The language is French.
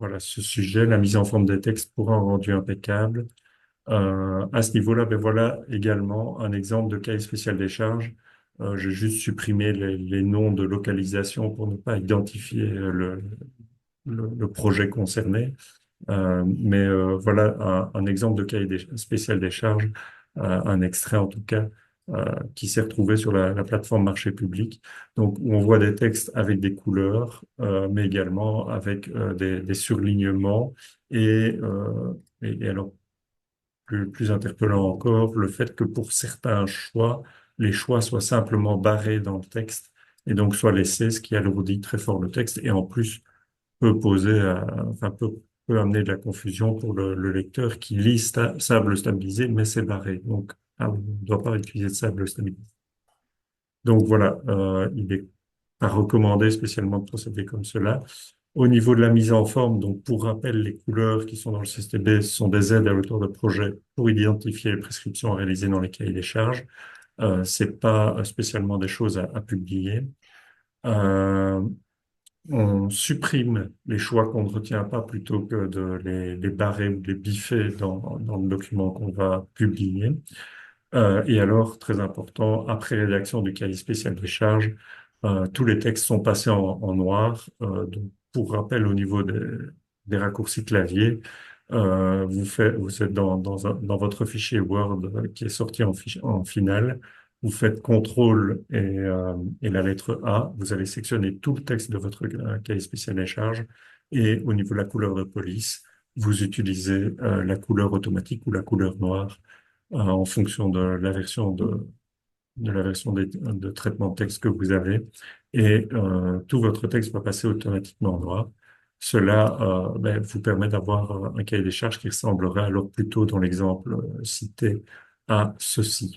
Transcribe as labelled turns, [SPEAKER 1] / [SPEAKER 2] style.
[SPEAKER 1] voilà, ce sujet, la mise en forme des textes pour un rendu impeccable. À ce niveau-là, ben voilà également un exemple de cahier spécial des charges. J'ai juste supprimé les noms de localisation pour ne pas identifier le projet concerné. Mais voilà un exemple de cahier spécial des charges, un extrait en tout cas, qui s'est retrouvé sur la plateforme marché public. Donc, où on voit des textes avec des couleurs, mais également avec des surlignements et alors plus interpellant encore, le fait que pour certains choix, les choix soient simplement barrés dans le texte et donc soient laissés, ce qui alourdit très fort le texte et en plus peut poser, enfin peut amener de la confusion pour le lecteur qui lit sable stabilisé, mais c'est barré. Donc, on ne doit pas utiliser de sable stabilisé. Donc voilà, il est pas recommandé spécialement de procéder comme cela. Au niveau de la mise en forme, donc pour rappel, les couleurs qui sont dans le CSTB sont des aides à l'auteur de projet pour identifier les prescriptions à réaliser dans les cahiers des charges. C'est pas spécialement des choses à publier. Euh, on supprime les choix qu'on ne retient pas plutôt que de les barrer ou de les biffer dans le document qu'on va publier. Et alors, très important, après rédaction du cahier spécial des charges, tous les textes sont passés en noir. Donc, pour rappel, au niveau des raccourcis clavier, vous êtes dans votre fichier Word qui est sorti en finale. Vous faites CTRL et la lettre A. Vous allez sectionner tout le texte de votre cahier spécial des charges. Et au niveau de la couleur de police, vous utilisez la couleur automatique ou la couleur noire en fonction de la version de traitement de texte que vous avez. Et tout votre texte va passer automatiquement en noir. Cela vous permet d'avoir un cahier des charges qui ressemblerait alors plutôt dans l'exemple cité à ceci.